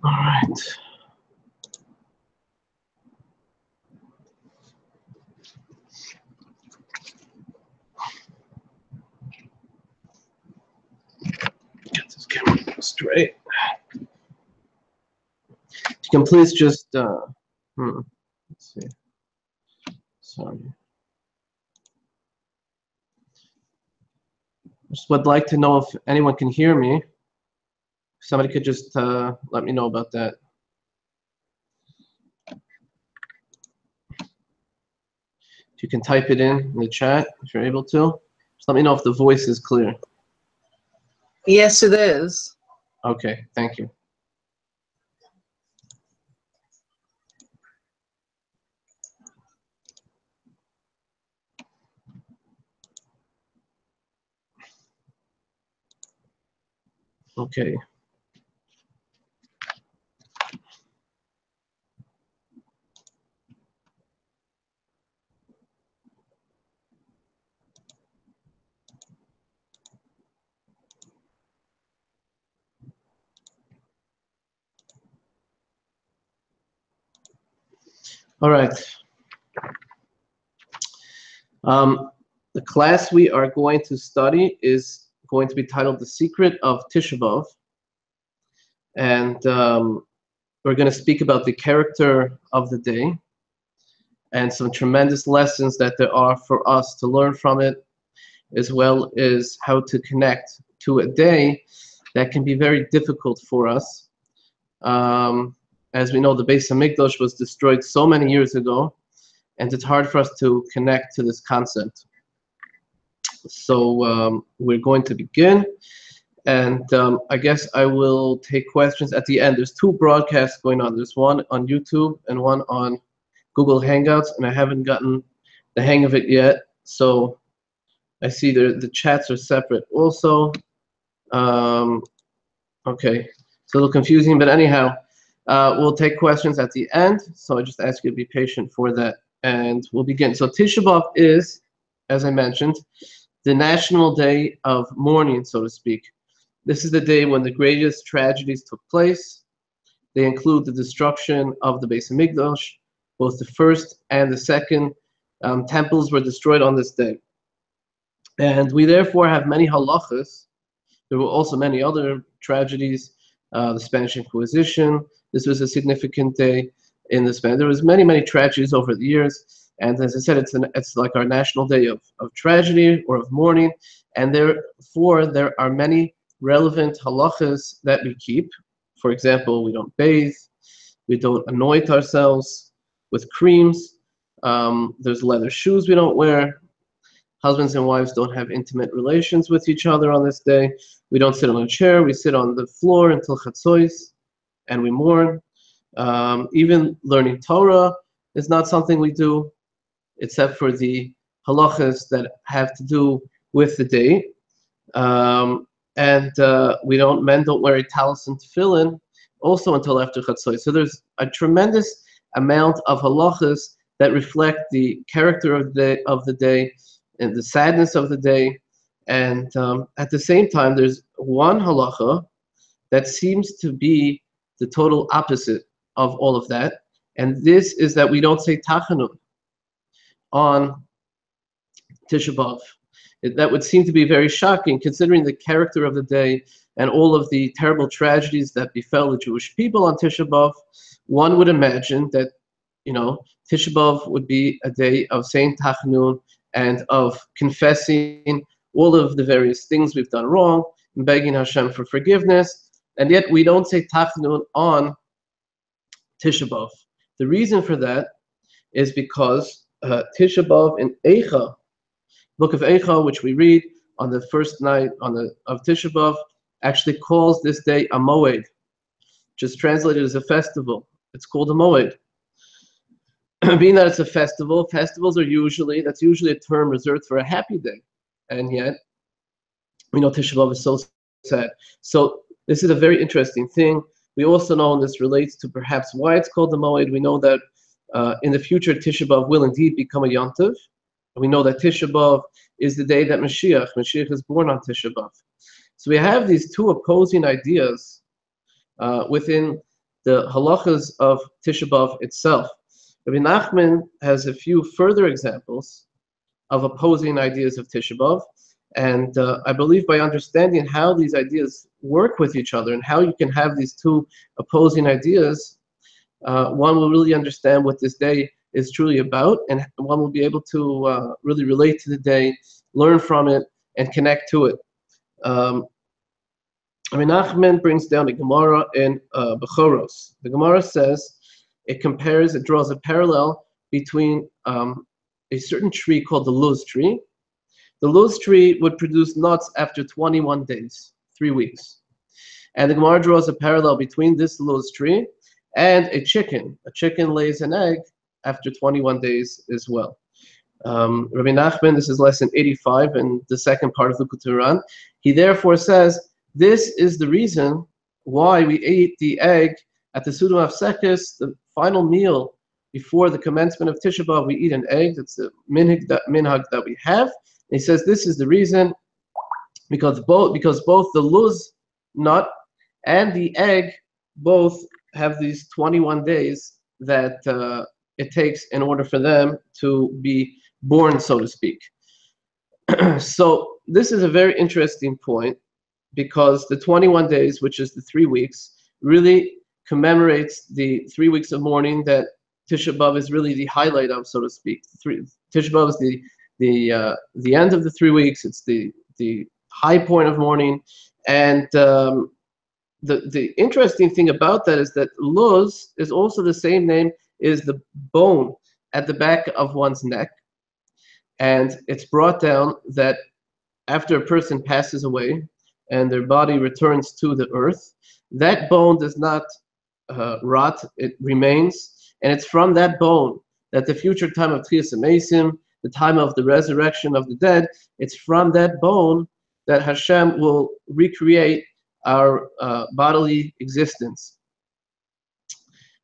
All right. Get this camera straight. You can please just, let's see. Sorry. Just would like to know if anyone can hear me. Somebody could just let me know about that. If you can type it in the chat, if you're able to. Just let me know if the voice is clear. Yes, it is. Okay, thank you. Okay. All right. The class we are going to study is going to be titled The Secret of Tisha B'Av. And we're going to speak about the character of the day and some tremendous lessons that there are for us to learn from it, as well as how to connect to a day that can be very difficult for us. As we know, the Beis HaMikdash was destroyed so many years ago, and it's hard for us to connect to this concept. So we're going to begin, and I guess I will take questions at the end. There's two broadcasts going on. There's one on YouTube and one on Google Hangouts, and I haven't gotten the hang of it yet. So I see the chats are separate also. Okay, it's a little confusing, but anyhow, we'll take questions at the end. So I just ask you to be patient for that, and we'll begin. So Tisha B'Av is, as I mentioned, the national day of mourning, so to speak. This is the day when the greatest tragedies took place. They include the destruction of the Beis HaMikdash. Both the first and the second temples were destroyed on this day. And we therefore have many halachas. There were also many other tragedies. The Spanish Inquisition, this was a significant day in the Spanish. There was many tragedies over the years. And as I said, it's like our national day of tragedy or of mourning. And therefore, there are many relevant halachas that we keep. For example, we don't bathe. We don't anoint ourselves with creams. There's leather shoes we don't wear. Husbands and wives don't have intimate relations with each other on this day. We don't sit on a chair. We sit on the floor until Chatzois, and we mourn. Even learning Torah is not something we do, except for the halachas that have to do with the day. Men don't wear a talis and tefillin also until after Chatzois. So there's a tremendous amount of halachas that reflect the character of the day and the sadness of the day. And at the same time, there's one halacha that seems to be the total opposite of all of that. And this is that we don't say tachanun on Tisha B'Av. That would seem to be very shocking, considering the character of the day and all of the terrible tragedies that befell the Jewish people on Tisha B'Av. One would imagine that, Tisha B'Av would be a day of saying tachanun and of confessing all of the various things we've done wrong and begging Hashem for forgiveness. And yet we don't say tachanun on Tisha B'Av. The reason for that is because Tisha B'Av in Eicha, book of Eicha, which we read on the first night of Tisha B'Av, actually calls this day a moed, just translated as a festival. It's called a moed. Being that it's a festival, festivals are usually a term reserved for a happy day, and yet we know Tisha B'Av is so sad. So this is a very interesting thing. We also know, and this relates to perhaps why it's called the moed. We know that in the future Tisha B'Av will indeed become a Yom Tov. We know that Tisha B'Av is the day that Mashiach is born on Tisha B'Av. So we have these two opposing ideas within the halachas of Tisha B'Av itself. Rebbe Nachman has a few further examples of opposing ideas of Tisha B'Av, and I believe by understanding how these ideas work with each other and how you can have these two opposing ideas, one will really understand what this day is truly about, and one will be able to really relate to the day, learn from it, and connect to it. Rebbe Nachman brings down a Gemara in Bechoros. The Gemara says it draws a parallel between a certain tree called the luz tree. The luz tree would produce nuts after 21 days, 3 weeks. And the Gemara draws a parallel between this luz tree and a chicken. A chicken lays an egg after 21 days as well. Rebbe Nachman, this is lesson 85 in the second part of the Quran. He therefore says, this is the reason why we ate the egg at the Sudam Hafsekes, the final meal before the commencement of Tisha B'Av. We eat an egg. That's the minhag that we have. And he says this is the reason because both the luz nut and the egg both have these 21 days that it takes in order for them to be born, so to speak. So this is a very interesting point, because the 21 days, which is the 3 weeks, really commemorates the 3 weeks of mourning that Tisha B'Av is really the highlight of, so to speak. Tisha B'Av is the end of the 3 weeks. It's the high point of mourning, and the interesting thing about that is that luz is also the same name as the bone at the back of one's neck, and it's brought down that after a person passes away and their body returns to the earth, that bone does not rot, it remains, and it's from that bone that the future time of Tchias HaMeisim, the time of the resurrection of the dead, it's from that bone that Hashem will recreate our bodily existence.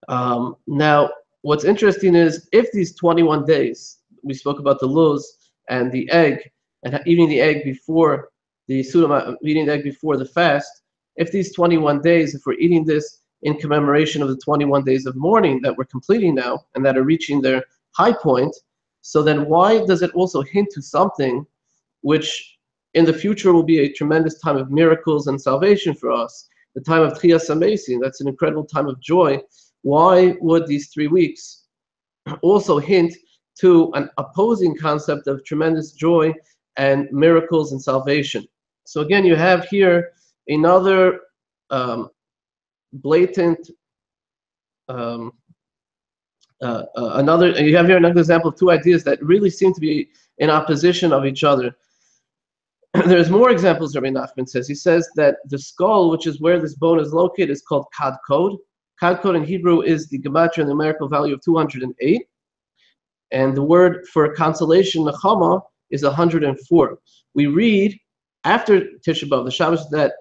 Now, what's interesting is if these 21 days, we spoke about the luz and the egg, and eating the egg before the Sudam, eating the egg before the fast, if these 21 days, if we're eating this in commemoration of the 21 days of mourning that we're completing now and that are reaching their high point, so then why does it also hint to something which in the future will be a tremendous time of miracles and salvation for us, the time of Tchias HaMeisim? That's an incredible time of joy. Why would these 3 weeks also hint to an opposing concept of tremendous joy and miracles and salvation? So again, you have here another blatant, you have here another example of two ideas that really seem to be in opposition of each other. There's more examples, Rebbe Nachman says. He says that the skull, which is where this bone is located, is called Kadkod. Kadkod in Hebrew is the gematria and numerical value of 208. And the word for consolation, nechama, is 104. We read after Tisha B'Av, the Shabbos that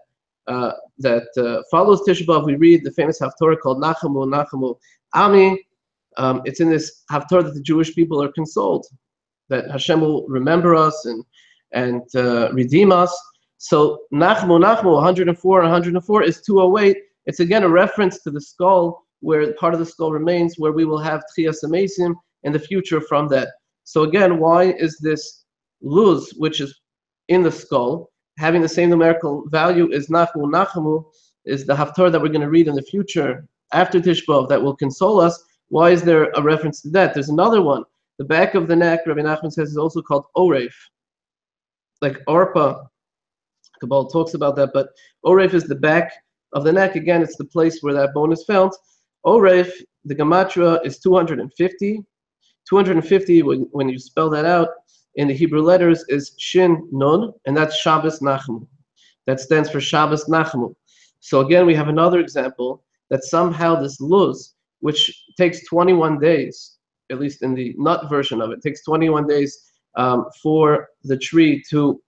follows Tisha B'Av, we read the famous Haftorah called Nachamu, Nachamu, Ami. It's in this Haftorah that the Jewish people are consoled, that Hashem will remember us and redeem us. So Nachamu, Nachamu, 104, 104 is 208. It's again a reference to the skull, where part of the skull remains, where we will have Tchias HaMeisim in the future from that. So again, why is this luz, which is in the skull, having the same numerical value as Nachamu, Nachamu, is the Haftarah that we're going to read in the future after Tisha B'Av that will console us? Why is there a reference to that? There's another one. The back of the neck, Rebbe Nachman says, is also called Oref. Like Arpa, Kabbalah talks about that, but Oref is the back of the neck. Again, it's the place where that bone is found. Oref, the gematria is 250. 250, when you spell that out in the Hebrew letters, is Shin Nun, and that's Shabbos Nachamu. That stands for Shabbos Nachamu. So again, we have another example that somehow this luz, which takes 21 days, at least in the nut version of it, takes 21 days for the tree to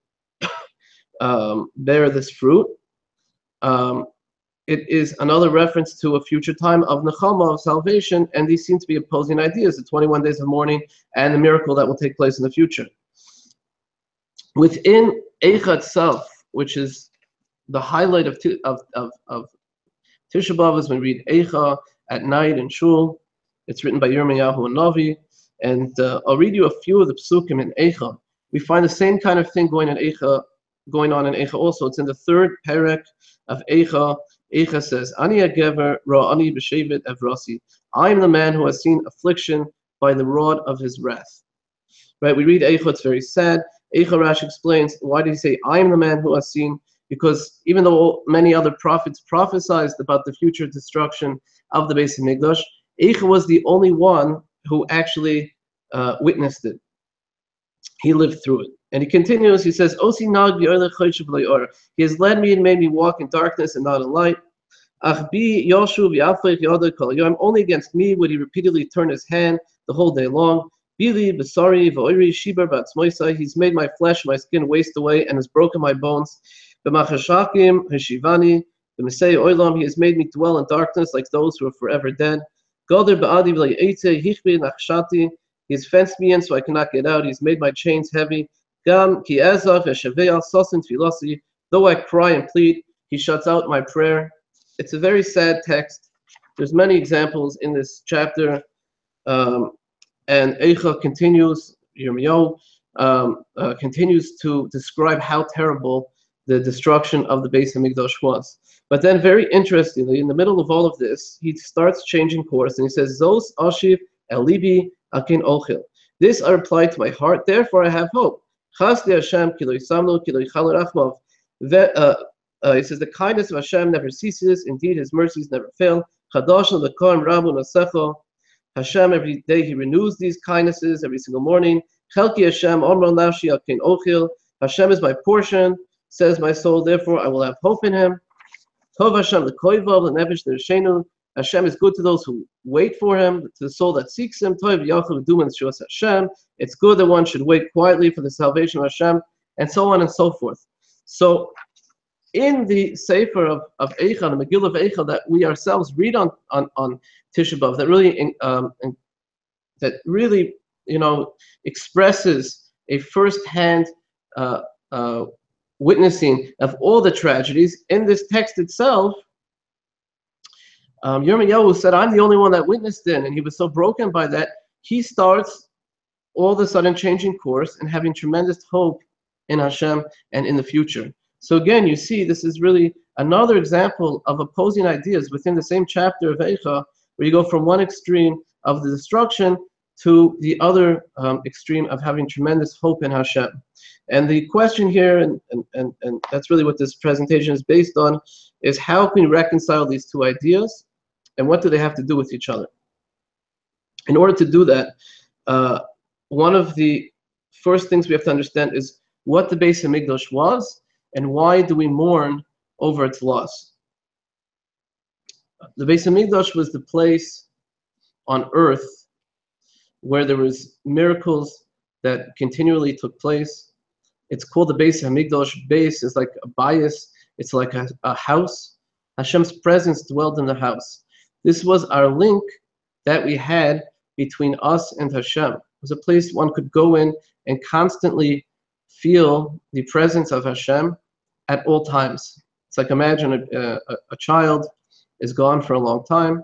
bear this fruit. It is another reference to a future time of nechama, of salvation, and these seem to be opposing ideas, the 21 days of mourning and the miracle that will take place in the future. Within Eicha itself, which is the highlight of Tisha Tisha B'Av is when we read Eicha at night in Shul. It's written by Yirmiyahu and Navi. And I'll read you a few of the psukim in Eicha. We find the same kind of thing going on in Eicha also. It's in the third perek of Eicha. Eicha says, Ani agever ra'ani b'shevet evrasi. I am the man who has seen affliction by the rod of his wrath. Right? We read Eicha, it's very sad. Eicha Rashi explains, why did he say, I am the man who has seen? Because even though many other prophets prophesied about the future destruction of the Beis Hamikdash, Eicha was the only one who actually witnessed it. He lived through it. And he continues, he says, Osi nag he has led me and made me walk in darkness and not in light. I'm only against me would he repeatedly turn his hand the whole day long. He's made my flesh, my skin waste away, and has broken my bones. He has made me dwell in darkness like those who are forever dead. He has fenced me in so I cannot get out. He's made my chains heavy. Though I cry and plead, he shuts out my prayer. It's a very sad text. There's many examples in this chapter. And Eicha continues, Yirmiyahu continues to describe how terrible the destruction of the Beis Hamikdash was. But then, very interestingly, in the middle of all of this, he starts changing course, and he says, Zos ashiv el libi akin ochil. This I reply to my heart, therefore I have hope. Chasdi Hashem ki lo yisamnu ki lo yichal rachmav. He says, the kindness of Hashem never ceases, indeed his mercies never fail. Chadash l'korim rabu nasecho. Hashem, every day he renews these kindnesses, every single morning. Chelki Hashem omro nafshi akin ochil. Hashem is my portion, says my soul, therefore I will have hope in him. Tov Hashem l'koivav l'nefesh l'rishenu. Hashem is good to those who wait for him, to the soul that seeks him. Tov yachov duman shos Hashem. It's good that one should wait quietly for the salvation of Hashem, and so on and so forth. So, in the Sefer of Eicha, the Megillah of Eicha, that we ourselves read on Tisha B'Av, that really, expresses a first-hand witnessing of all the tragedies. In this text itself, Yirmiyahu said, I'm the only one that witnessed it, and he was so broken by that, he starts all of a sudden changing course and having tremendous hope in Hashem and in the future. So again, you see, this is really another example of opposing ideas within the same chapter of Eicha, where you go from one extreme of the destruction to the other extreme of having tremendous hope in Hashem. And the question here, and that's really what this presentation is based on, is how can we reconcile these two ideas, and what do they have to do with each other? In order to do that, one of the first things we have to understand is what the Beis Hamikdash was, and why do we mourn over its loss? The Beis Hamikdash was the place on earth where there was miracles that continually took place. It's called the Beis Hamikdash. Beis is like a bias. It's like a house. Hashem's presence dwelled in the house. This was our link that we had between us and Hashem. It was a place one could go in and constantly feel the presence of Hashem at all times. It's like, imagine a child is gone for a long time,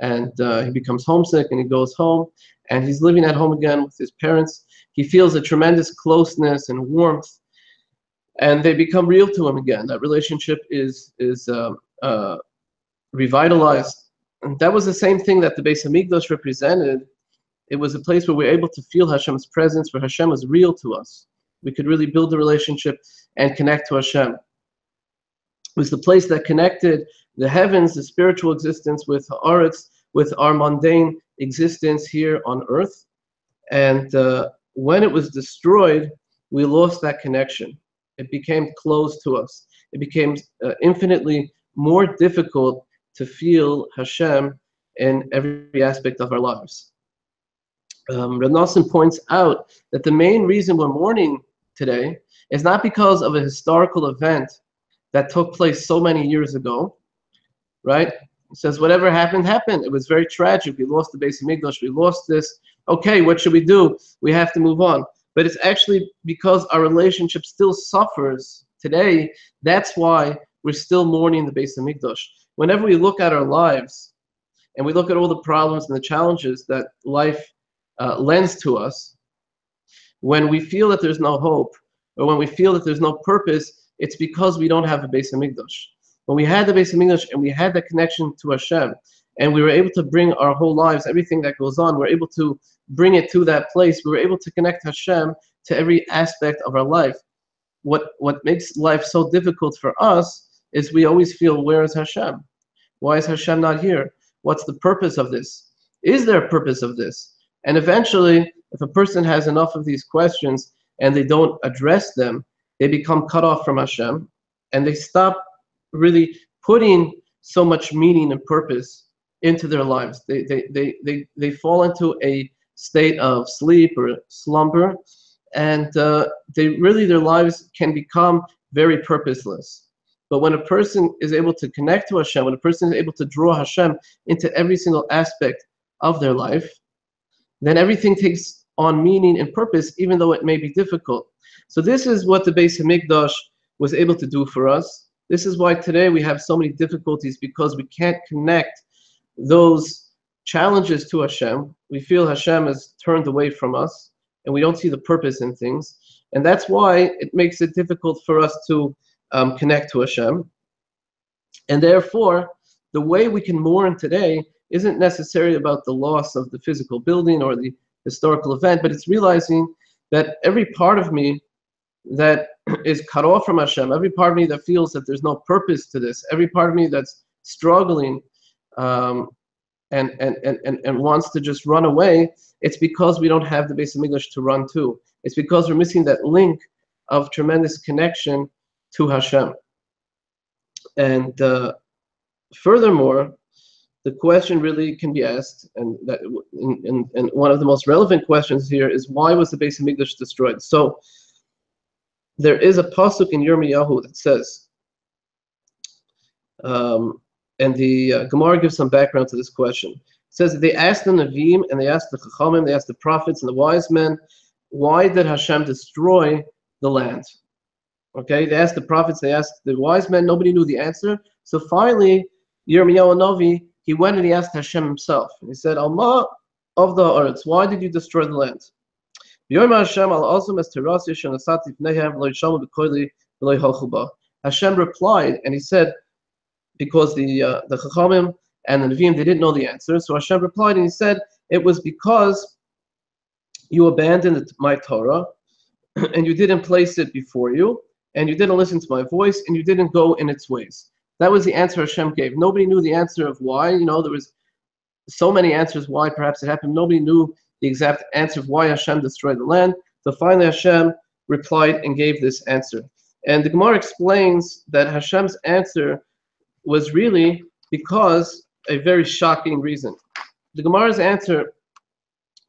and he becomes homesick, and he goes home, and he's living at home again with his parents. He feels a tremendous closeness and warmth, and they become real to him again. That relationship is revitalized. And that was the same thing that the Beis Hamikdash represented. It was a place where we were able to feel Hashem's presence, where Hashem was real to us. We could really build a relationship and connect to Hashem. It was the place that connected the heavens, the spiritual existence, with Haaretz, with our mundane existence here on earth. And when it was destroyed, we lost that connection. It became closed to us. It became infinitely more difficult to feel Hashem in every aspect of our lives. Rebbe Nachman points out that the main reason we're mourning today is not because of a historical event that took place so many years ago, right? He says, whatever happened, happened. It was very tragic. We lost the Beis Hamikdash. We lost this. Okay, what should we do? We have to move on. But it's actually because our relationship still suffers today. That's why we're still mourning the Beis Hamikdash. whenever we look at our lives and we look at all the problems and the challenges that life lends to us, when we feel that there's no hope, or when we feel that there's no purpose, it's because we don't have a Beis Hamikdash. When we had the Beis Hamikdash and we had that connection to Hashem, and we were able to bring our whole lives, everything that goes on, we're able to bring it to that place. We were able to connect Hashem to every aspect of our life. What makes life so difficult for us is we always feel, where is Hashem? Why is Hashem not here? What's the purpose of this? Is there a purpose of this? And eventually, if a person has enough of these questions and they don't address them, they become cut off from Hashem, and they stop really putting so much meaning and purpose into their lives. They fall into a state of sleep or slumber, and their lives can become very purposeless. But when a person is able to connect to Hashem, when a person is able to draw Hashem into every single aspect of their life, then everything takes on meaning and purpose, even though it may be difficult. So this is what the Beis Hamikdash was able to do for us. This is why today we have so many difficulties, because we can't connect those challenges to Hashem. We feel Hashem has turned away from us, and we don't see the purpose in things. And that's why it makes it difficult for us to connect to Hashem. And therefore, the way we can mourn today isn't necessarily about the loss of the physical building or the historical event, but it's realizing that every part of me that is cut off from Hashem, every part of me that feels that there's no purpose to this, every part of me that's struggling and wants to just run away, it's because we don't have the Beis Hamikdash to run to. It's because we're missing that link of tremendous connection to Hashem. And furthermore, the question really can be asked, and one of the most relevant questions here is, why was the Beis Hamikdash destroyed? So there is a pasuk in Yirmiyahu that says, and the Gemara gives some background to this question. It says that they asked the Nevi'im, and they asked the Chachamim, they asked the prophets and the wise men, why did Hashem destroy the land? Okay, they asked the prophets, they asked the wise men, nobody knew the answer. So finally, Yirmiyahu Novi, he went and he asked Hashem himself. And he said, Alma of the Eretz, why did you destroy the land? Hashem replied, and he said, because the Chachamim and the Nevi'im, they didn't know the answer. So Hashem replied and he said, it was because you abandoned my Torah, and you didn't place it before you, and you didn't listen to my voice, and you didn't go in its ways. That was the answer Hashem gave. Nobody knew the answer of why. You know, there was so many answers why perhaps it happened. Nobody knew the exact answer of why Hashem destroyed the land. So finally Hashem replied and gave this answer. And the Gemara explains that Hashem's answer was really because a very shocking reason. The Gemara's answer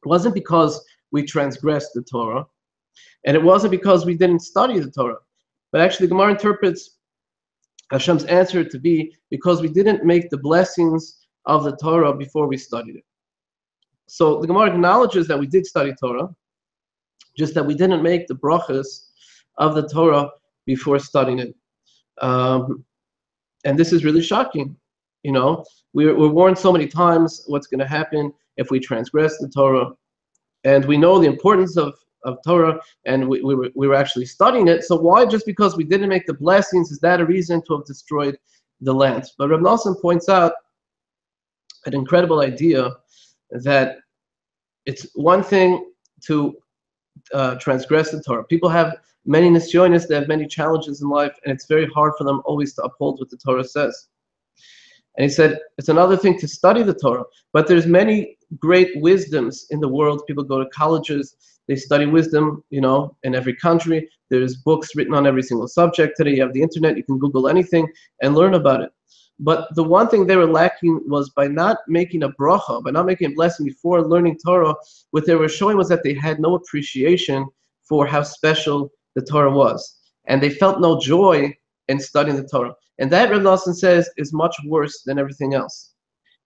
wasn't because we transgressed the Torah, and it wasn't because we didn't study the Torah, but actually the Gemara interprets Hashem's answer to be because we didn't make the blessings of the Torah before we studied it. So the Gemara acknowledges that we did study Torah, just that we didn't make the brachas of the Torah before studying it. And this is really shocking. You know, we're warned so many times what's going to happen if we transgress the Torah. And we know the importance of Torah, and we were actually studying it. So why, just because we didn't make the blessings, is that a reason to have destroyed the land? But Rebbe Nachman points out an incredible idea, that it's one thing to transgress the Torah. People have many nisyonis, they have many challenges in life, and it's very hard for them always to uphold what the Torah says. And he said, it's another thing to study the Torah, but there's many great wisdoms in the world. People go to colleges, they study wisdom, you know, in every country. There's books written on every single subject. Today you have the internet, you can Google anything and learn about it. But the one thing they were lacking was by not making a bracha, by not making a blessing before learning Torah, what they were showing was that they had no appreciation for how special the Torah was. And they felt no joy in studying the Torah. And that, Rebbe Nachman says, is much worse than everything else.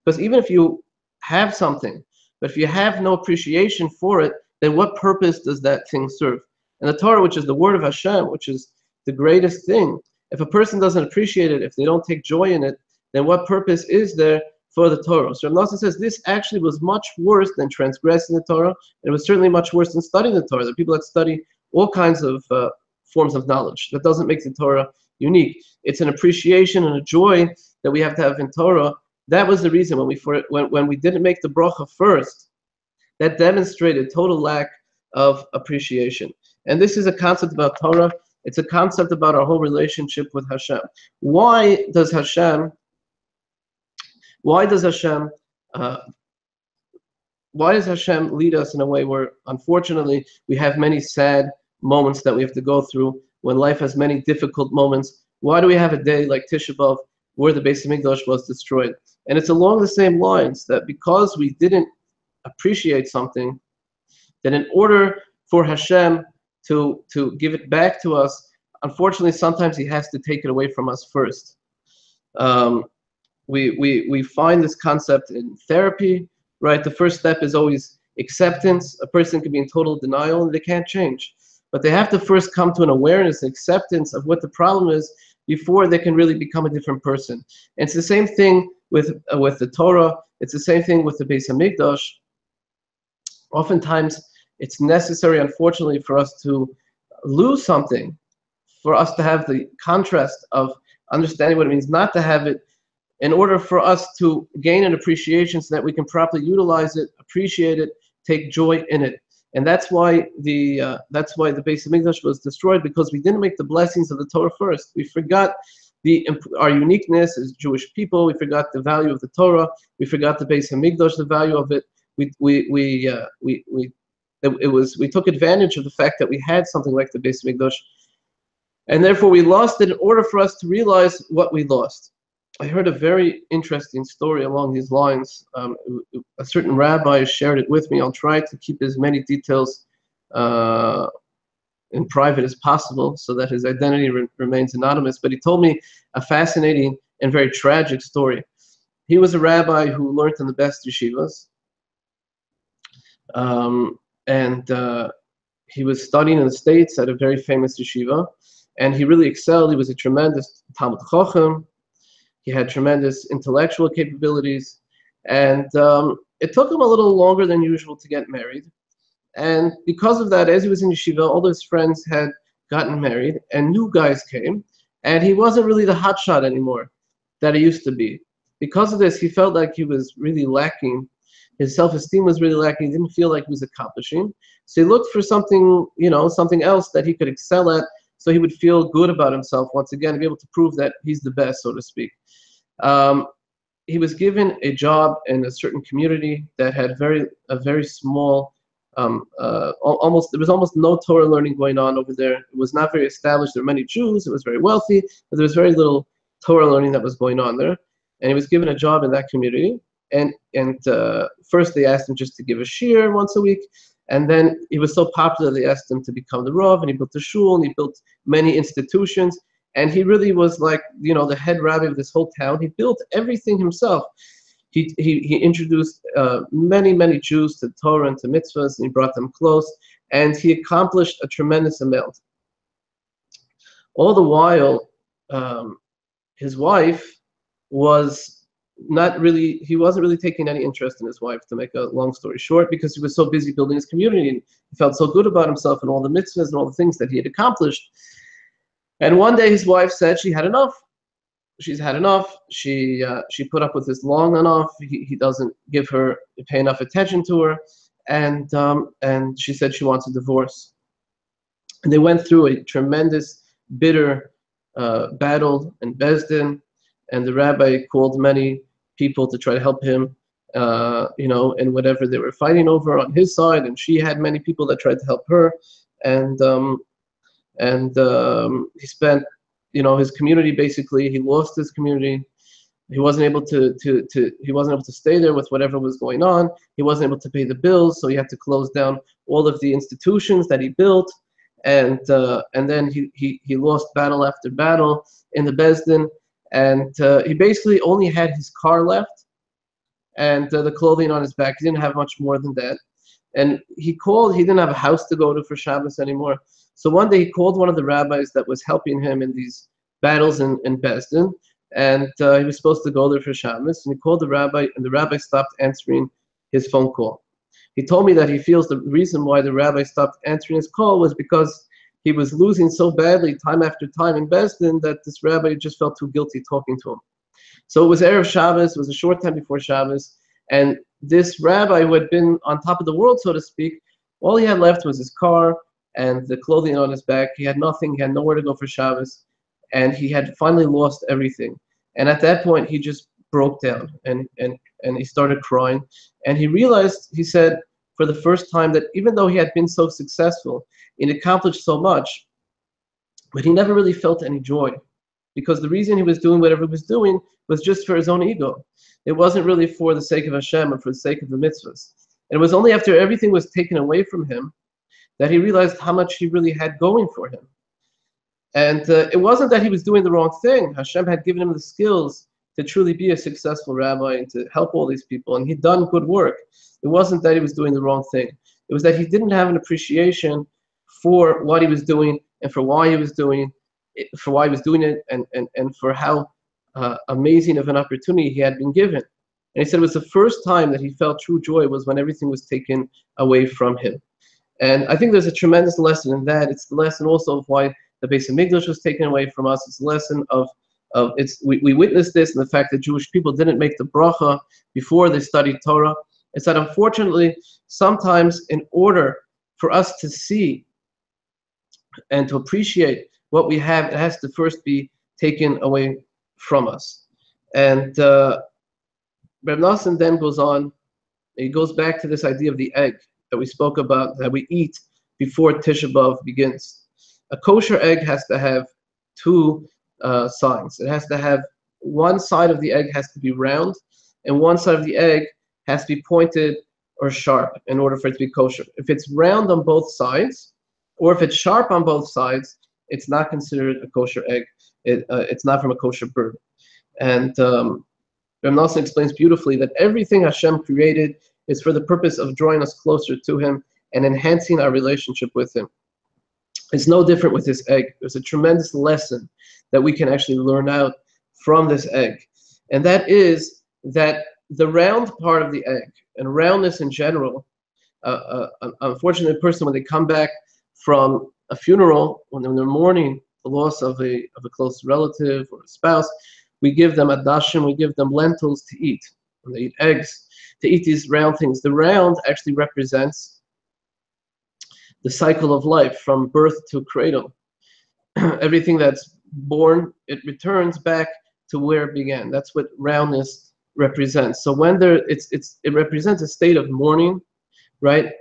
Because even if you have something, but if you have no appreciation for it, then what purpose does that thing serve? And the Torah, which is the word of Hashem, which is the greatest thing, if a person doesn't appreciate it, if they don't take joy in it, then what purpose is there for the Torah? So Rebbe Nachman says this actually was much worse than transgressing the Torah, and it was certainly much worse than studying the Torah. There are people that study all kinds of forms of knowledge. That doesn't make the Torah unique. It's an appreciation and a joy that we have to have in Torah. That was the reason when we didn't make the bracha first, that demonstrated total lack of appreciation. And this is a concept about Torah. It's a concept about our whole relationship with Hashem. Why does Hashem lead us in a way where, unfortunately, we have many sad moments that we have to go through, when life has many difficult moments? Why do we have a day like Tisha B'Av where the Beis Hamikdash was destroyed? And it's along the same lines, that because we didn't appreciate something, that in order for Hashem to give it back to us, unfortunately, sometimes He has to take it away from us first. We find this concept in therapy, right? The first step is always acceptance. A person can be in total denial and they can't change, but they have to first come to an awareness, acceptance of what the problem is before they can really become a different person. And it's the same thing with the Torah. It's the same thing with the Beis Hamikdash. Oftentimes, it's necessary, unfortunately, for us to lose something, for us to have the contrast of understanding what it means not to have it, in order for us to gain an appreciation so that we can properly utilize it, appreciate it, take joy in it. And that's why the Beis Hamikdash was destroyed, because we didn't make the blessings of the Torah first. We forgot our uniqueness as Jewish people. We forgot the value of the Torah. We forgot the Beis Hamikdash, the value of it. We took advantage of the fact that we had something like the Beis Hamikdash, and therefore we lost it in order for us to realize what we lost. I heard a very interesting story along these lines. A certain rabbi shared it with me. I'll try to keep as many details in private as possible so that his identity remains anonymous. But he told me a fascinating and very tragic story. He was a rabbi who learned in the best yeshivas. He was studying in the States at a very famous yeshiva, and he really excelled. He was a tremendous Talmud Chacham. He had tremendous intellectual capabilities, and it took him a little longer than usual to get married. And because of that, as he was in yeshiva, all his friends had gotten married, and new guys came, and he wasn't really the hotshot anymore that he used to be. Because of this, he felt like he was really lacking. His self-esteem was really lacking. He didn't feel like he was accomplishing. So he looked for something, something else that he could excel at, so he would feel good about himself once again, be able to prove that he's the best, so to speak. He was given a job in a certain community that had a very small, there was almost no Torah learning going on over there. It was not very established. There were many Jews. It was very wealthy, but there was very little Torah learning that was going on there. And he was given a job in that community. And first they asked him just to give a shiur once a week, and then he was so popular they asked him to become the Rav, and he built a shul, and he built many institutions, and he really was like the head rabbi of this whole town. He built everything himself. He introduced many Jews to Torah and to mitzvahs, and he brought them close, and he accomplished a tremendous amount. All the while, his wife he wasn't really taking any interest in his wife, to make a long story short, because he was so busy building his community, and he felt so good about himself and all the mitzvahs and all the things that he had accomplished. And one day his wife said she had enough. She's had enough. She put up with this long enough. He doesn't pay enough attention to her, and she said she wants a divorce. And they went through a tremendous, bitter battle in Beis Din, and the rabbi called many people to try to help him, in whatever they were fighting over on his side, and she had many people that tried to help her, and he spent, his community, basically, he lost his community. He wasn't able to stay there with whatever was going on. He wasn't able to pay the bills, so he had to close down all of the institutions that he built, and then he lost battle after battle in the Beis Din. And he basically only had his car left and the clothing on his back. He didn't have much more than that. And he didn't have a house to go to for Shabbos anymore. So one day he called one of the rabbis that was helping him in these battles in Beis Din, and he was supposed to go there for Shabbos, and he called the rabbi, and the rabbi stopped answering his phone call. He told me that he feels the reason why the rabbi stopped answering his call was because he was losing so badly time after time in Besdin that this rabbi just felt too guilty talking to him. So it was Erev Shabbos, it was a short time before Shabbos, and this rabbi who had been on top of the world, so to speak, all he had left was his car and the clothing on his back. He had nothing, he had nowhere to go for Shabbos, and he had finally lost everything. And at that point, he just broke down and he started crying. And he realized, he said, for the first time, that even though he had been so successful and accomplished so much, but he never really felt any joy, because the reason he was doing whatever he was doing was just for his own ego. It wasn't really for the sake of Hashem or for the sake of the mitzvahs. And it was only after everything was taken away from him that he realized how much he really had going for him. And it wasn't that he was doing the wrong thing. Hashem had given him the skills to truly be a successful rabbi and to help all these people, and he'd done good work. It wasn't that he was doing the wrong thing. It was that he didn't have an appreciation for what he was doing and for why he was doing it, and for how amazing of an opportunity he had been given. And he said it was the first time that he felt true joy was when everything was taken away from him. And I think there's a tremendous lesson in that. It's the lesson also of why the Beis Hamikdash was taken away from us. It's a lesson of we witnessed this in the fact that Jewish people didn't make the bracha before they studied Torah. It's that unfortunately, sometimes in order for us to see and to appreciate what we have, it has to first be taken away from us. And Rebbe Nachman then goes on, he goes back to this idea of the egg that we spoke about, that we eat before Tisha B'Av begins. A kosher egg has to have two sides. It has to have, one side of the egg has to be round, and one side of the egg has to be pointed or sharp in order for it to be kosher. If it's round on both sides, or if it's sharp on both sides, it's not considered a kosher egg. It's not from a kosher bird. And Rebbe Nachman explains beautifully that everything Hashem created is for the purpose of drawing us closer to Him and enhancing our relationship with Him. It's no different with this egg. There's a tremendous lesson that we can actually learn out from this egg. And that is that the round part of the egg, and roundness in general, unfortunately, a person, when they come back from a funeral, when they're mourning the loss of a close relative or a spouse, we give them adashim, we give them lentils to eat. And they eat eggs, to eat these round things. The round actually represents the cycle of life from birth to cradle. Everything that's born, it returns back to where it began. That's what roundness represents. So when it represents a state of mourning, right?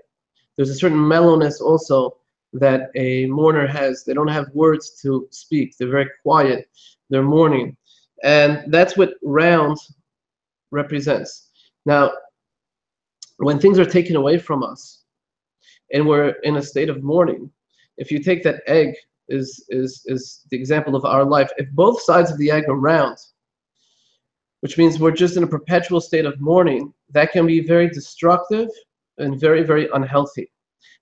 There's a certain mellowness also that a mourner has. They don't have words to speak. They're very quiet. They're mourning. And that's what round represents. Now, when things are taken away from us and we're in a state of mourning, if you take that egg is the example of our life, if both sides of the egg are round, which means we're just in a perpetual state of mourning, that can be very destructive and very, very unhealthy.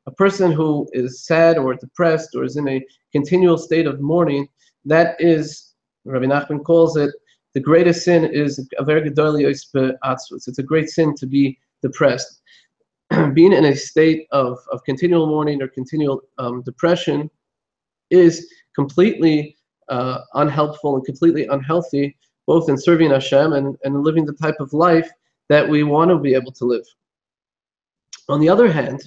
A person who is sad or depressed or is in a continual state of mourning, that is, Rebbe Nachman calls it, the greatest sin is a very gedoliyos be'atzvus. It's a great sin to be depressed. Being in a state of continual mourning or continual depression is completely unhelpful and completely unhealthy, both in serving Hashem and living the type of life that we want to be able to live. On the other hand,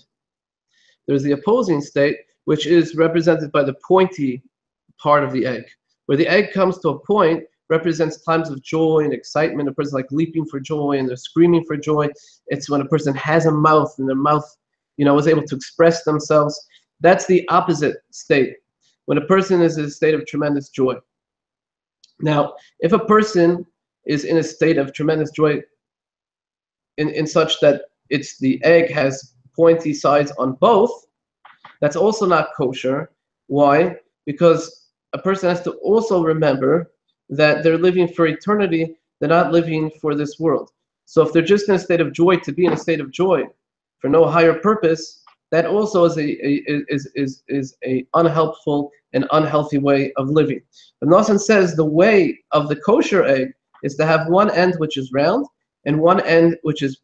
there's the opposing state, which is represented by the pointy part of the egg, where the egg comes to a point, represents times of joy and excitement. A person like leaping for joy and they're screaming for joy. It's when a person has a mouth and their mouth, is able to express themselves. That's the opposite state, when a person is in a state of tremendous joy. Now, if a person is in a state of tremendous joy in such that the egg has pointy sides on both, that's also not kosher. Why? Because a person has to also remember that they're living for eternity, they're not living for this world. So if they're just in a state of joy to be in a state of joy for no higher purpose, that also is a unhelpful an unhealthy way of living. But Nosson says the way of the kosher egg is to have one end which is round and one end which is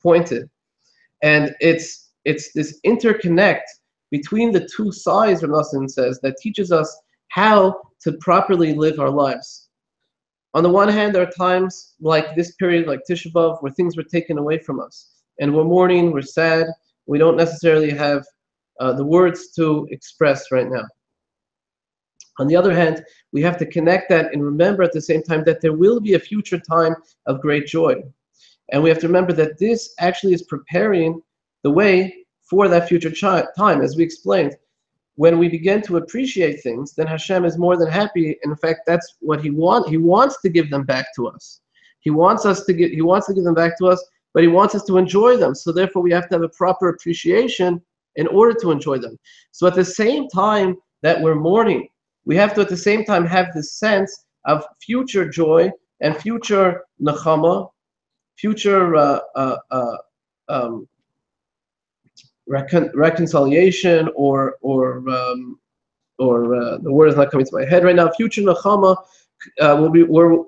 pointed. And it's this interconnect between the two sides, Nosson says, that teaches us how to properly live our lives. On the one hand, there are times like this period, like Tisha B'Av, where things were taken away from us. And we're mourning, we're sad, we don't necessarily have the words to express right now. On the other hand, we have to connect that and remember at the same time that there will be a future time of great joy. And we have to remember that this actually is preparing the way for that future time. As we explained, when we begin to appreciate things, then Hashem is more than happy. In fact, that's what He wants. He wants to give them back to us. He wants to give them back to us, but He wants us to enjoy them. So therefore, we have to have a proper appreciation in order to enjoy them. So at the same time that we're mourning, we have to at the same time have this sense of future joy and future nechama, future reconciliation, or the word is not coming to my head right now. Future nechama will be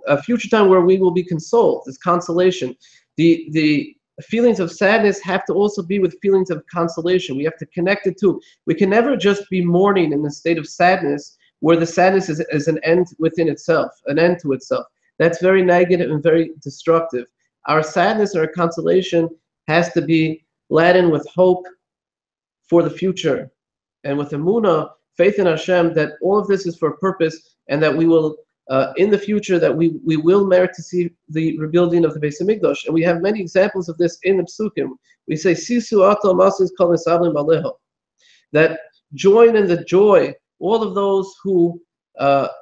a future time where we will be consoled. This consolation. The feelings of sadness have to also be with feelings of consolation. We have to connect it to. We can never just be mourning in the state of sadness, where the sadness is an end within itself, an end to itself. That's very negative and very destructive. Our sadness or our consolation has to be laden with hope for the future, and with emunah, faith in Hashem, that all of this is for a purpose, and that we will, in the future, that we will merit to see the rebuilding of the Beis Hamikdash. And we have many examples of this in the Psukim. We say, Sisu ato masis kol mesablim baleho, that join in the joy, all of those who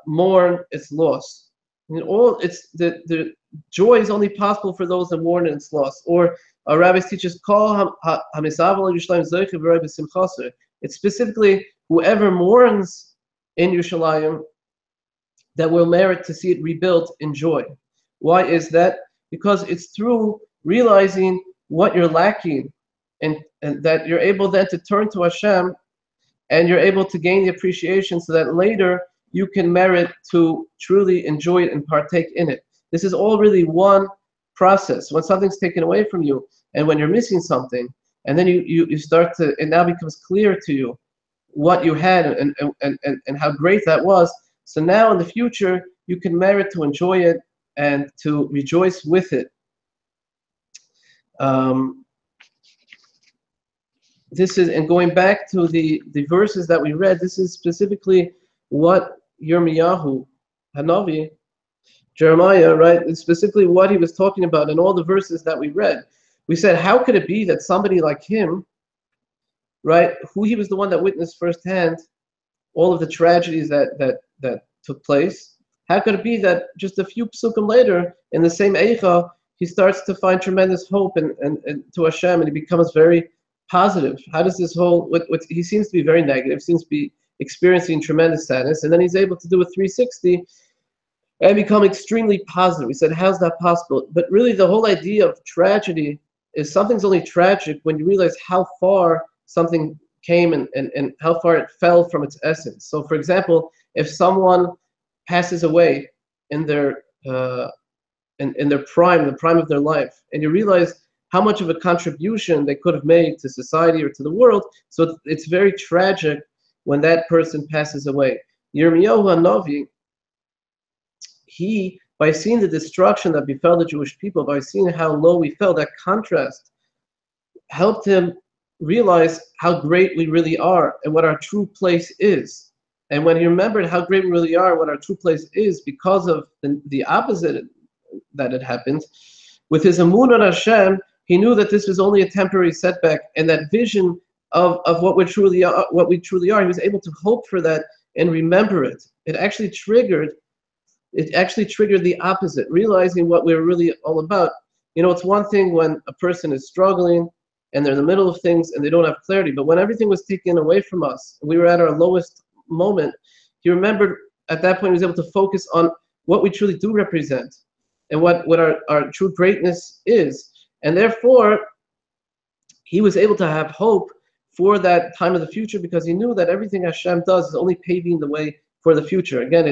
mourn its loss. And the joy is only possible for those that mourn its loss. Or our rabbis teach us, it's specifically whoever mourns in Yerushalayim that will merit to see it rebuilt in joy. Why is that? Because it's through realizing what you're lacking, and that you're able then to turn to Hashem, and you're able to gain the appreciation so that later you can merit to truly enjoy it and partake in it. This is all really one process. When something's taken away from you, and when you're missing something, and then you start to, it now becomes clear to you what you had and how great that was. So now in the future, you can merit to enjoy it and to rejoice with it. This is, and going back to the verses that we read, this is specifically what Yirmiyahu, Hanavi, Jeremiah, right, is specifically what he was talking about in all the verses that we read. We said, how could it be that somebody like him, right, who he was the one that witnessed firsthand all of the tragedies that took place, how could it be that just a few psukim later, in the same Eicha, he starts to find tremendous hope and to Hashem, and he becomes very positive? How does this whole, he seems to be very negative, seems to be experiencing tremendous sadness, and then he's able to do a 360 and become extremely positive. We said, how's that possible? But really the whole idea of tragedy is something's only tragic when you realize how far something came and how far it fell from its essence. So for example, if someone passes away in their prime, the prime of their life, and you realize how much of a contribution they could have made to society or to the world, so it's very tragic when that person passes away. Yirmiyahu Hanavi, he, by seeing the destruction that befell the Jewish people, by seeing how low we fell, that contrast helped him realize how great we really are and what our true place is. And when he remembered how great we really are, what our true place is, because of the opposite that had happened, with his emunah on Hashem, he knew that this was only a temporary setback, and that vision of what we truly are, he was able to hope for that and remember it. It actually triggered the opposite, realizing what we're really all about. You know, it's one thing when a person is struggling and they're in the middle of things and they don't have clarity, but when everything was taken away from us, we were at our lowest moment, he remembered at that point he was able to focus on what we truly do represent and what our true greatness is. And therefore, he was able to have hope for that time of the future, because he knew that everything Hashem does is only paving the way for the future. Again,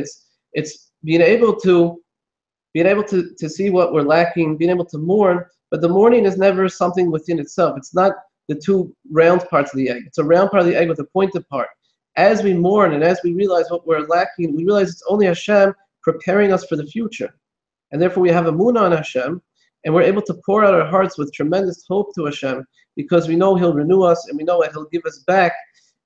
it's being able to see what we're lacking, being able to mourn, but the mourning is never something within itself. It's not the two round parts of the egg. It's a round part of the egg with a pointed part. As we mourn and as we realize what we're lacking, we realize it's only Hashem preparing us for the future. And therefore we have emunah on Hashem, and we're able to pour out our hearts with tremendous hope to Hashem, because we know He'll renew us, and we know that He'll give us back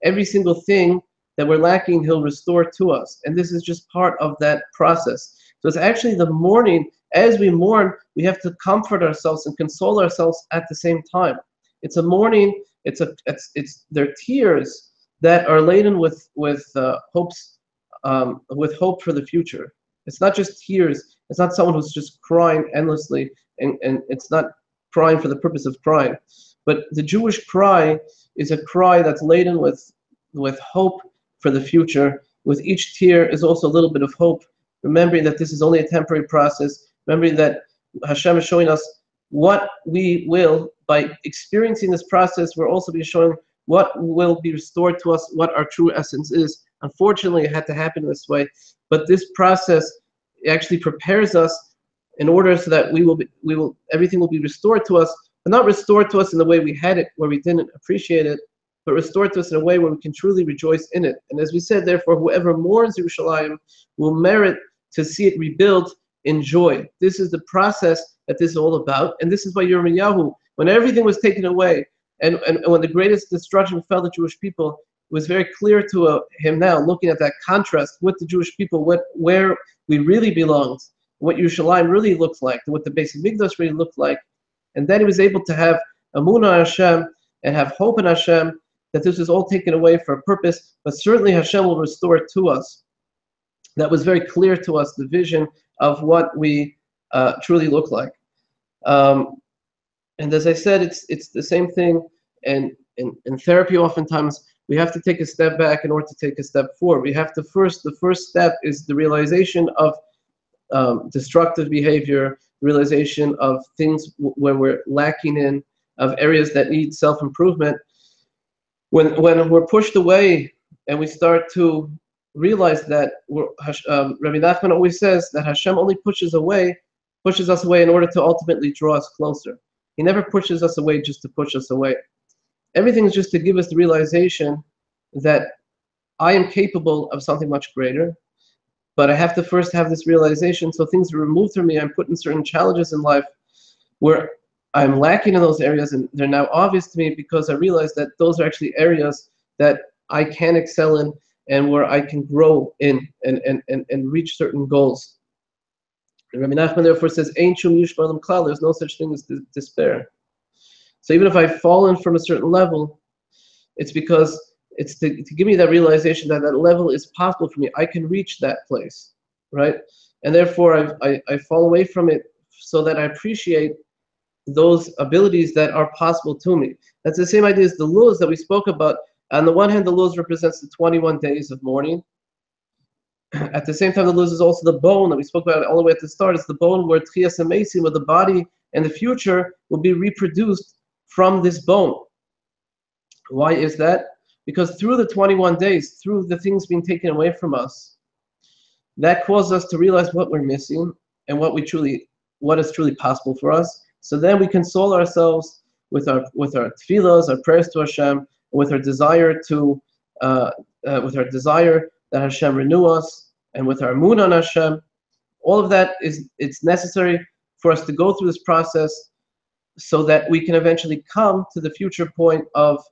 every single thing that we're lacking. He'll restore to us. And this is just part of that process. So it's actually the mourning. As we mourn, we have to comfort ourselves and console ourselves at the same time. It's a mourning. They're tears that are laden with hopes, with hope for the future. It's not just tears. It's not someone who's just crying endlessly, and it's not crying for the purpose of crying. But the Jewish cry is a cry that's laden with hope for the future. With each tear is also a little bit of hope, remembering that this is only a temporary process, remembering that Hashem is showing us what we will, by experiencing this process, we're also be showing what will be restored to us, what our true essence is. Unfortunately, it had to happen this way, but this process actually prepares us in order so that everything will be restored to us, but not restored to us in the way we had it, where we didn't appreciate it, but restored to us in a way where we can truly rejoice in it. And as we said, therefore, whoever mourns Yerushalayim will merit to see it rebuild in joy. This is the process that this is all about, and this is why Yirmiyahu, when everything was taken away, and when the greatest destruction fell the Jewish people, it was very clear to him now, looking at that contrast with the Jewish people, where we really belonged, what Yerushalayim really looked like, and what the Beis Hamikdash really looked like. And then he was able to have emunah on Hashem and have hope in Hashem, that this is all taken away for a purpose, but certainly Hashem will restore it to us. That was very clear to us, the vision of what we truly look like. And as I said, it's the same thing. And in therapy, oftentimes, we have to take a step back in order to take a step forward. We have to the first step is the realization of destructive behavior, realization of things where we're lacking in, of areas that need self-improvement. When we're pushed away and we start to realize that Rebbe Nachman always says that Hashem only pushes us away in order to ultimately draw us closer. He never pushes us away just to push us away. Everything is just to give us the realization that I am capable of something much greater, but I have to first have this realization, so things are removed from me. I'm put in certain challenges in life where I'm lacking in those areas, and they're now obvious to me because I realize that those are actually areas that I can excel in and where I can grow in and reach certain goals. And Rebbe Nachman therefore says, "Ein shum yushbar lam klal." There's no such thing as despair. So even if I've fallen from a certain level, it's because it's to give me that realization that that level is possible for me. I can reach that place, right? And therefore I fall away from it so that I appreciate those abilities that are possible to me. That's the same idea as the luz that we spoke about. On the one hand, the luz represents the 21 days of mourning. At the same time, the luz is also the bone that we spoke about all the way at the start. It's the bone where tchias amesim, where the body and the future will be reproduced from this bone. Why is that? Because through the 21 days, through the things being taken away from us, that causes us to realize what we're missing and what is truly possible for us. So then we console ourselves with our tefillas, our prayers to Hashem, with our desire that Hashem renew us, and with our emunah on Hashem. All of that it's necessary for us to go through this process so that we can eventually come to the future point of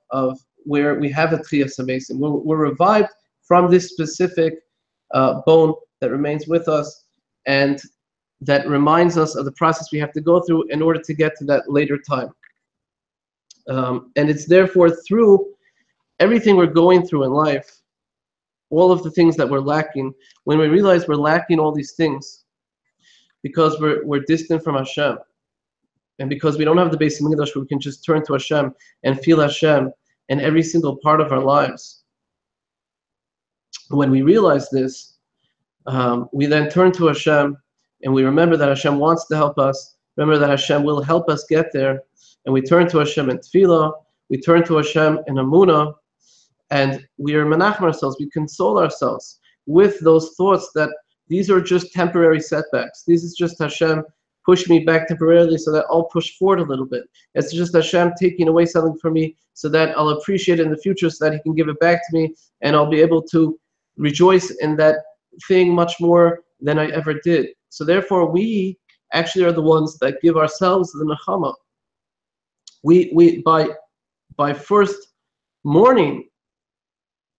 where we have a tchias amesim. We're revived from this specific bone that remains with us, and that reminds us of the process we have to go through in order to get to that later time. And it's therefore through everything we're going through in life, all of the things that we're lacking, when we realize we're lacking all these things because we're distant from Hashem, and because we don't have the Beis Hamikdash where we can just turn to Hashem and feel Hashem in every single part of our lives. When we realize this, we then turn to Hashem and we remember that Hashem wants to help us, remember that Hashem will help us get there, and we turn to Hashem in tefillah, we turn to Hashem in Amunah, and we are menachem ourselves, we console ourselves with those thoughts that these are just temporary setbacks. This is just Hashem push me back temporarily so that I'll push forward a little bit. It's just Hashem taking away something from me so that I'll appreciate it in the future, so that He can give it back to me, and I'll be able to rejoice in that thing much more than I ever did. So therefore, we actually are the ones that give ourselves the nechama. We by first mourning,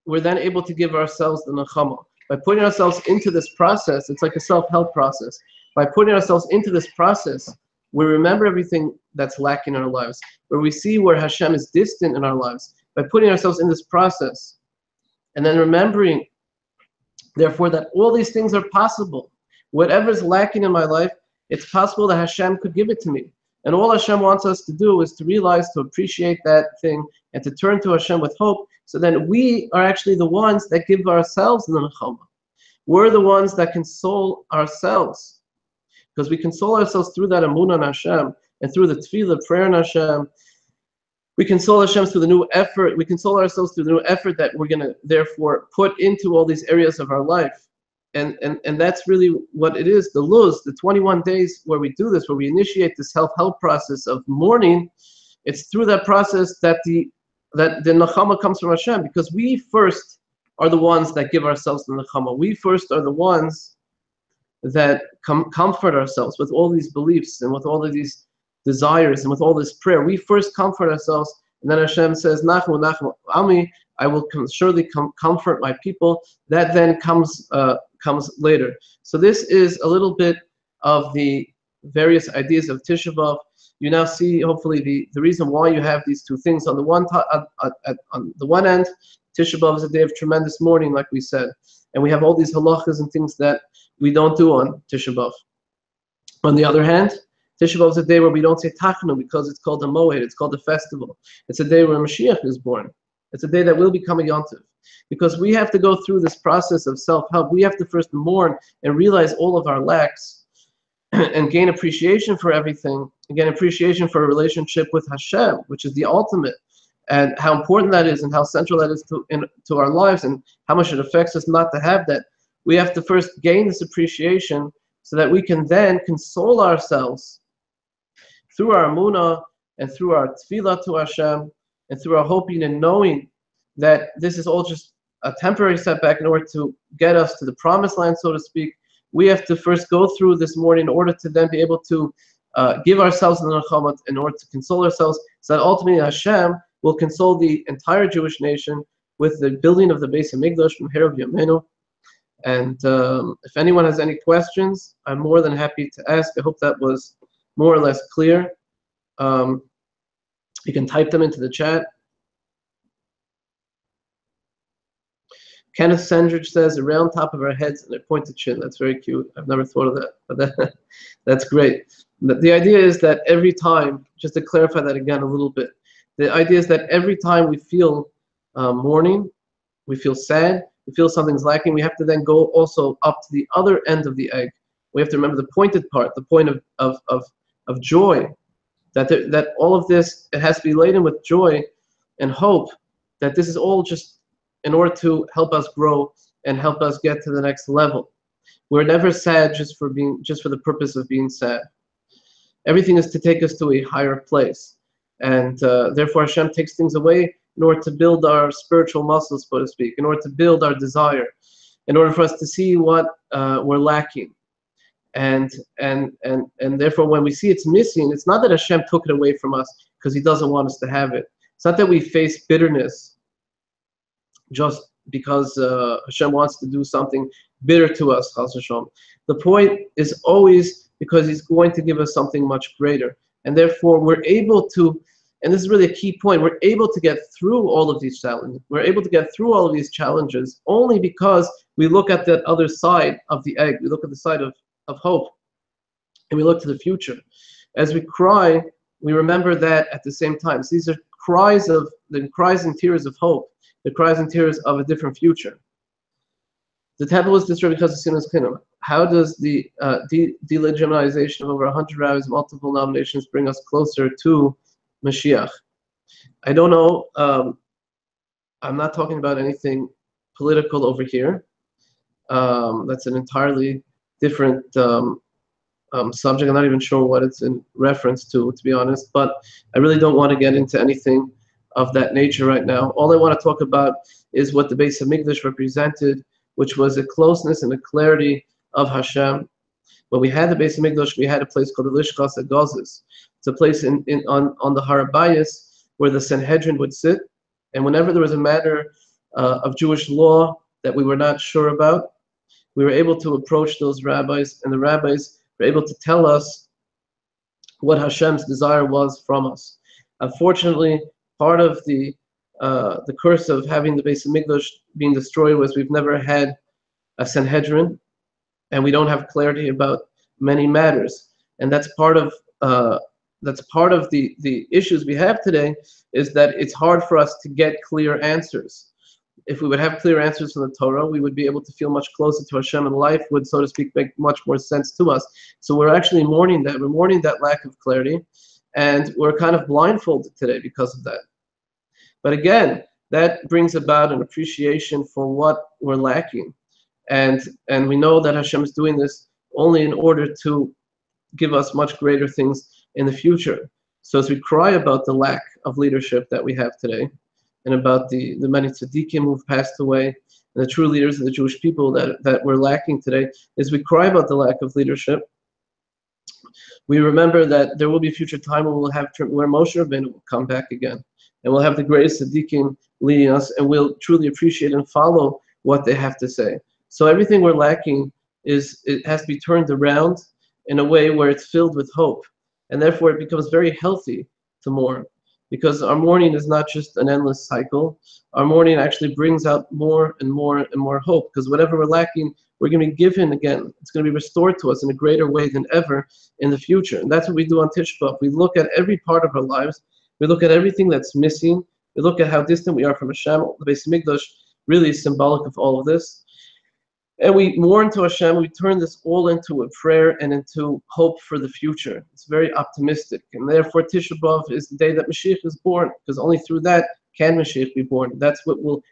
we're then able to give ourselves the nechama. By putting ourselves into this process, it's like a self-help process. By putting ourselves into this process, we remember everything that's lacking in our lives, where we see where Hashem is distant in our lives. By putting ourselves in this process, and then remembering, therefore, that all these things are possible. Whatever's lacking in my life, it's possible that Hashem could give it to me. And all Hashem wants us to do is to realize, to appreciate that thing, and to turn to Hashem with hope, so then we are actually the ones that give ourselves the nechama. We're the ones that console ourselves, because we console ourselves through that amunah in Hashem, and through the tefillah, prayer in Hashem. We console Hashem through the new effort. We console ourselves through the new effort that we're going to therefore put into all these areas of our life. And that's really what it is. The luz, the 21 days where we do this, where we initiate this self-help process of mourning, it's through that process that the nechama comes from Hashem, because we first are the ones that give ourselves the nechama. We first are the ones that comfort ourselves with all these beliefs and with all of these desires and with all this prayer. We first comfort ourselves, and then Hashem says, Nachmu, Nachmu, Ami, I will surely comfort my people. That then comes later. So this is a little bit of the various ideas of Tisha B'Av. You now see, hopefully, the reason why you have these two things. On the one end, Tisha B'Av is a day of tremendous mourning, like we said, and we have all these halachas and things that we don't do on Tisha B'Av. On the other hand, Tisha B'Av is a day where we don't say Tachnu, because it's called a Moed, it's called a festival. It's a day where Mashiach is born. It's a day that will become a yontif. Because we have to go through this process of self-help. We have to first mourn and realize all of our lacks and gain appreciation for everything, and gain appreciation for a relationship with Hashem, which is the ultimate, and how important that is, and how central that is to our lives, and how much it affects us not to have that. We have to first gain this appreciation so that we can then console ourselves through our amunah and through our tefillah to Hashem and through our hoping and knowing that this is all just a temporary setback in order to get us to the promised land, so to speak. We have to first go through this mourning in order to then be able to give ourselves the nechama, in order to console ourselves, so that ultimately Hashem will console the entire Jewish nation with the building of the Beis HaMikdash from here of Yamenu. And if anyone has any questions, I'm more than happy to ask. I hope that was more or less clear. You can type them into the chat. Kenneth Sendridge says, around top of our heads and a pointed chin. That's very cute. I've never thought of that, but that's great. The idea is that every time, just to clarify that again a little bit, the idea is that every time we feel mourning, we feel sad, we feel something's lacking, we have to then go also up to the other end of the egg. We have to remember the pointed part, the point of joy, that all of this, it has to be laden with joy and hope, that this is all just in order to help us grow and help us get to the next level. We're never sad just for the purpose of being sad. Everything is to take us to a higher place, and therefore Hashem takes things away in order to build our spiritual muscles, so to speak, in order to build our desire, in order for us to see what we're lacking, and therefore when we see it's missing, it's not that Hashem took it away from us because He doesn't want us to have it. It's not that we face bitterness just because Hashem wants to do something bitter to us, Chas v'shalom. The point is always because He's going to give us something much greater. And therefore we're able to, and this is really a key point, we're able to get through all of these challenges. We're able to get through all of these challenges only because we look at that other side of the egg. We look at the side of hope, and we look to the future. As we cry, we remember that at the same time. So these are cries and tears of hope, the cries and tears of a different future. The temple was destroyed because of Sinus Kingdom. How does the delegitimization of over 100 rabbis, multiple nominations, bring us closer to Mashiach? I don't know. I'm not talking about anything political over here. That's an entirely different subject. I'm not even sure what it's in reference to be honest. But I really don't want to get into anything of that nature right now. All I want to talk about is what the Beis Hamikdash represented, which was a closeness and a clarity of Hashem. When we had the Beis Hamikdash, we had a place called the Lishkas Agazis. It's a place on the Har Habayis where the Sanhedrin would sit, and whenever there was a matter of Jewish law that we were not sure about, we were able to approach those rabbis, and the rabbis were able to tell us what Hashem's desire was from us. Unfortunately, part of the curse of having the Beis Hamikdash being destroyed was we've never had a Sanhedrin, and we don't have clarity about many matters, and that's part of the issues we have today, is that it's hard for us to get clear answers. If we would have clear answers from the Torah, we would be able to feel much closer to Hashem, and life would, so to speak, make much more sense to us. So we're actually mourning that. We're mourning that lack of clarity, and we're kind of blindfolded today because of that. But again, that brings about an appreciation for what we're lacking. And we know that Hashem is doing this only in order to give us much greater things in the future. So as we cry about the lack of leadership that we have today, and about the many tzaddikim who've passed away, and the true leaders of the Jewish people that we're lacking today, as we cry about the lack of leadership, we remember that there will be a future time where Moshe Rabbeinu will come back again, and we'll have the greatest tzaddikim leading us, and we'll truly appreciate and follow what they have to say. So everything we're lacking it has to be turned around in a way where it's filled with hope, and therefore it becomes very healthy to mourn, because our mourning is not just an endless cycle. Our mourning actually brings out more and more and more hope, because whatever we're lacking, we're going to be given again. It's going to be restored to us in a greater way than ever in the future. And that's what we do on Tisha B'Av. We look at every part of our lives. We look at everything that's missing. We look at how distant we are from Hashem. The Beis Hamikdash really is symbolic of all of this. And we mourn to Hashem. We turn this all into a prayer and into hope for the future. It's very optimistic. And therefore, Tisha B'Av is the day that Mashiach is born, because only through that can Mashiach be born. That's what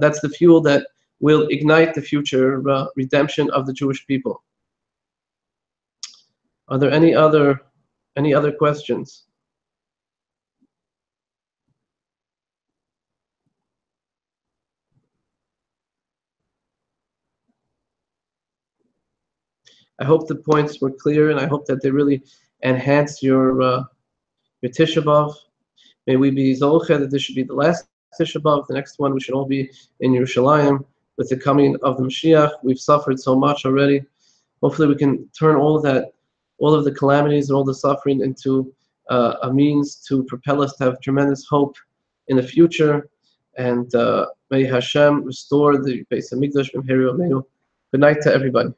that's the fuel that will ignite the future redemption of the Jewish people. Are there any other questions? I hope the points were clear, and I hope that they really enhance your Tisha B'Av. May we be Zolche that this should be the last Tisha B'Av. The next one we should all be in Yerushalayim with the coming of the Mashiach. We've suffered so much already. Hopefully we can turn all of the calamities and all the suffering into a means to propel us to have tremendous hope in the future. And may Hashem restore the Beis Hamikdash. Good night to everybody.